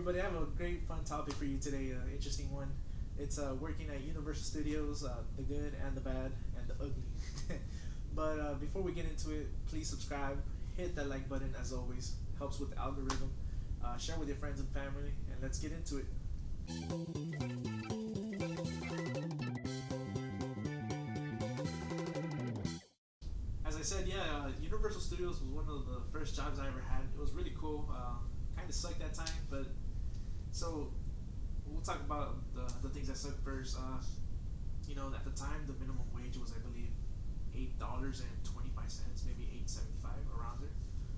everybody. I have a great, fun topic for you today. Interesting one. It's working at Universal Studios, the good and the bad and the ugly. But before we get into it, please subscribe, hit that like button as always. Helps with the algorithm. Share with your friends and family, and let's get into it. As I said, yeah, Universal Studios was one of the first jobs I ever had. It was really cool. Kind of sucked that time, but so we'll talk about the things that sucked first. At the time, the minimum wage was, I believe, $8.25, maybe 8.75 around there.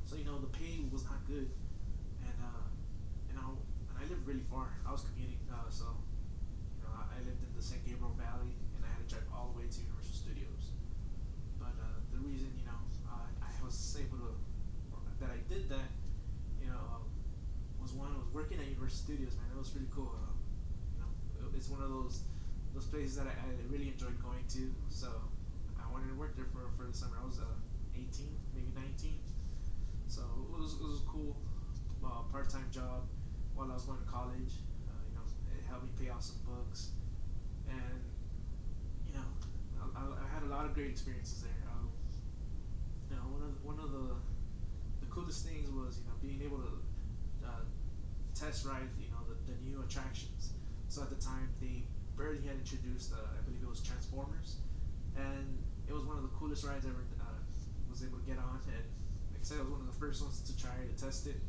So the pay was not good, and and I lived really far. I was commuting, so I lived in the San Gabriel Valley, and I had to drive all the way to Universal Studios. But the reason I was able to that I did that, you know, um, was one I was working at Universal Studios. Man, it was really cool. It's one of those places that I really enjoyed going to. So I wanted to work there for the summer. I was 18, maybe 19. So it was a cool part time job while I was going to college. It helped me pay off some books, and you know, I had a lot of great experiences there. One of the coolest things was being able to test ride the new attractions. So at the time they barely had introduced I believe it was Transformers, and it was one of the coolest rides I ever was able to get on. And like I said, I was one of the first ones to try to test it,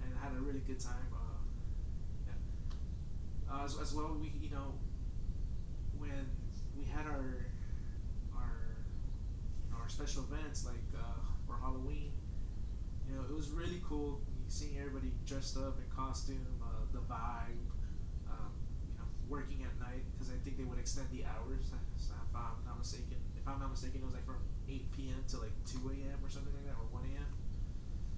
and I had a really good time. As well, we when we had our special events like for Halloween. It was really cool seeing everybody dressed up in costume, the vibe. Working at night because I think they would extend the hours. If I'm not mistaken, it was like from 8 p.m. to like 2 a.m. or something like that, or 1 a.m.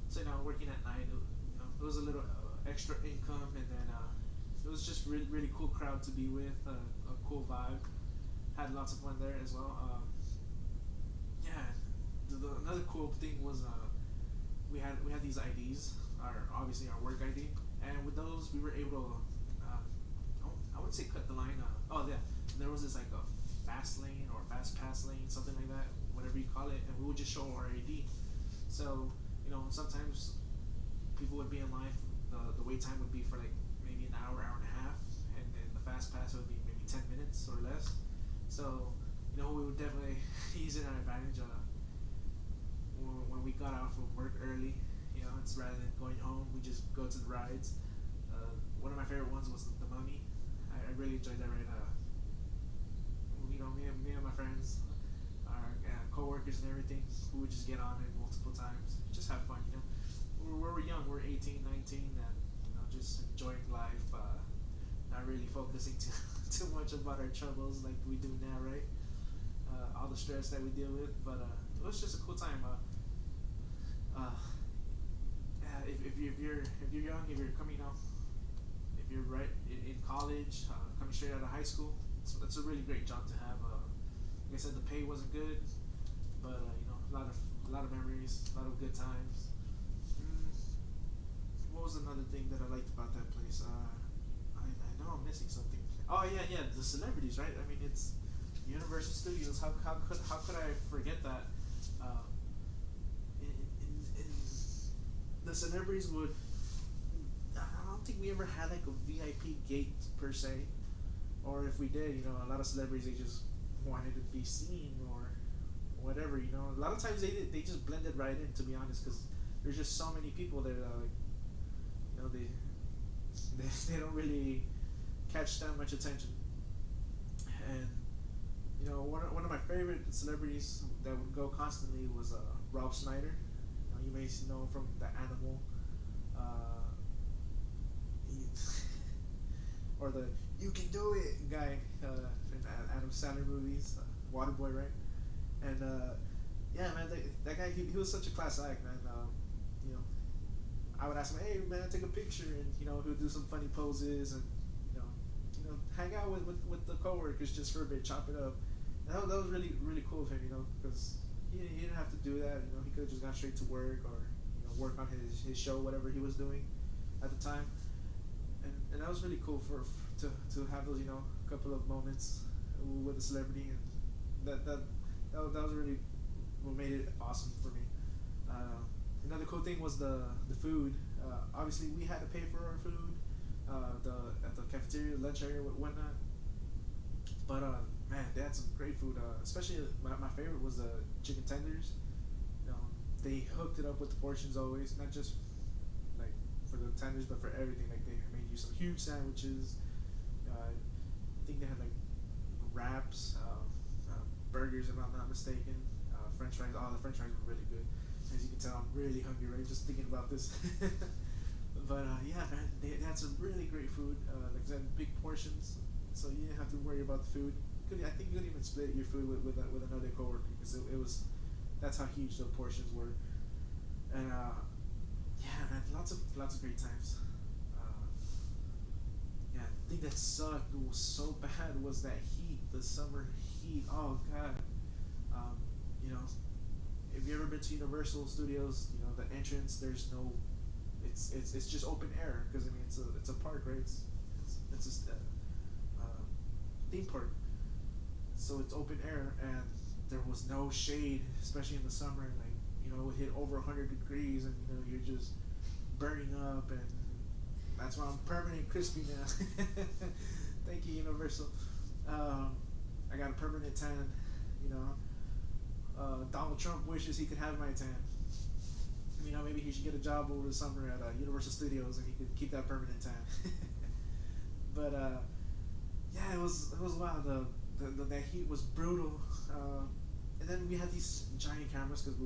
So working at night, it was a little extra income, and then it was just really really cool crowd to be with, a cool vibe. Had lots of fun there as well. Yeah, another cool thing was we had these IDs, our obviously our work ID, and with those we were able to. I wouldn't say cut the line. Oh yeah, there was this like a fast lane or fast pass lane, something like that, whatever you call it, and we would just show our ID. So sometimes people would be in line. The wait time would be for like maybe an hour, hour and a half, and then the fast pass would be maybe 10 minutes or less. So we would definitely use it our advantage. When we got out from work early, it's rather than going home, we just go to the rides. One of my favorite ones was the Mummy. I really enjoyed that ride. Me and my friends, our coworkers and everything, we would just get on it multiple times, just have fun. We're young, we're 18, 19, and just enjoying life. Not really focusing too much about our troubles like we do now, right? All the stress that we deal with, but it was just a cool time. Uh, yeah, if you're young, if you're coming up, if you're right in college, coming straight out of high school, it's a really great job to have. Like I said, the pay wasn't good, but a lot of memories, a lot of good times. What was another thing that I liked about that place? I know I'm missing something. Oh yeah, the celebrities, right? I mean, it's Universal Studios. How could I forget that? Uh, in the celebrities would. I don't think we ever had like a VIP gate per se, or if we did, a lot of celebrities they just wanted to be seen or whatever. A lot of times they just blended right in. To be honest, because there's just so many people that like, they they don't really catch that much attention. And one of my favorite celebrities that would go constantly was Rob Schneider. You may know him from the Animal. Uh, he, or the "You Can Do It" guy in Adam Sandler movies, Waterboy, right? And yeah, man, that guy he was such a class act, man. You know, I would ask him, "Hey, man, take a picture," and he would do some funny poses, and you know, hang out with the coworkers just for a bit, chop it up. And that was really really cool of him, because he didn't have to do that. He could have just gone straight to work or work on his show, whatever he was doing at the time. was really cool to have those, couple of moments with a celebrity, and that was really what made it awesome for me. Uh, Another cool thing was the food. Obviously, we had to pay for our food, the at the cafeteria, lunch area, whatnot. But man, they had some great food. Especially my favorite was the chicken tenders. You know, they hooked it up with the portions always, not just like for the tenders, but for everything. Like they made you some huge sandwiches. I think they had like wraps, burgers, if I'm not mistaken. French fries. Oh, the French fries were really good. As you can tell, I'm really hungry right just thinking about this. But yeah, man, they had some really great food. Like I said, big portions, so you didn't have to worry about the food. I think you could even split your food with another coworker because it was that's how huge the portions were. And yeah, man, lots of great times. Uh, yeah, the thing that sucked was so bad was that heat, the summer heat. Oh god, um, you know, if you ever been to Universal Studios, the entrance. There's no, it's just open air because I mean it's a park, right? It's just theme park, so it's open air and there was no shade, especially in the summer. Like it would hit over 100 degrees and you're just burning up, and that's why I'm permanent crispy now. Thank you, Universal. Um, I got a permanent tan. You know, Donald Trump wishes he could have my tan. Maybe he should get a job over the summer at Universal Studios and he could keep that permanent tan. But yeah, it was wild. That heat was brutal. And then we had these giant cameras because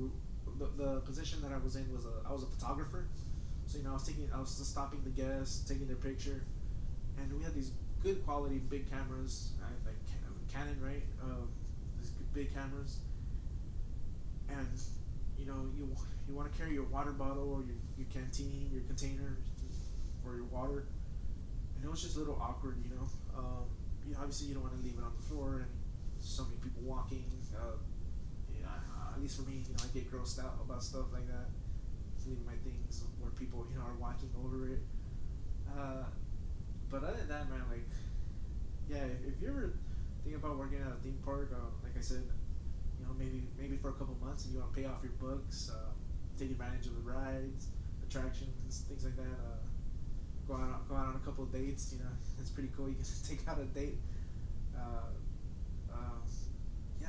the position that I was in was I was a photographer. So I was just stopping the guests, taking their picture, and we had these good quality big cameras, like Canon, right? These big cameras, and you want to carry your water bottle or your canteen, your container for your water, and it was just a little awkward. Obviously you don't want to leave it on the floor, and so many people walking. Yeah, at least for me, I get grossed out about stuff like that. Leaving my things where people are walking over it. Uh, but other than that, man, like yeah, if you ever think about working at a theme park, like I said, maybe for a couple months, and you want to pay off your books, take advantage of the rides, attractions, things like that. Go out on a couple of dates. It's pretty cool. You can take out a date. Uh, uh, yeah,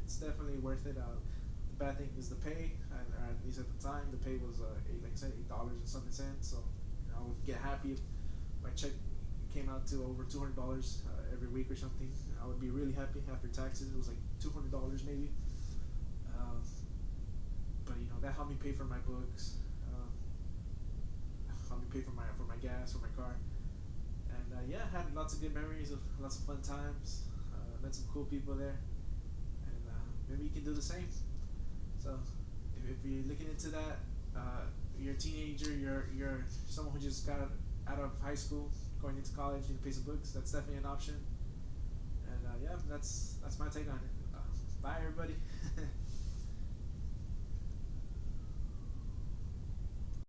it's definitely worth it. The bad thing is the pay, or at least at the time, the pay was like I said, $8 and something cents. So I would get happy if my check came out to over $200 every week or something. I would be really happy after taxes. It was like $200 maybe. Um, but that helped me pay for my books. Helped me pay for my gas for my car. And yeah, had lots of good memories of lots of fun times. Met some cool people there, and maybe you can do the same. So if you're looking into that, you're a teenager, you're someone who just got out of high school, going into college, you can pay some books. That's definitely an option. And yeah, that's my take on it. Bye, everybody.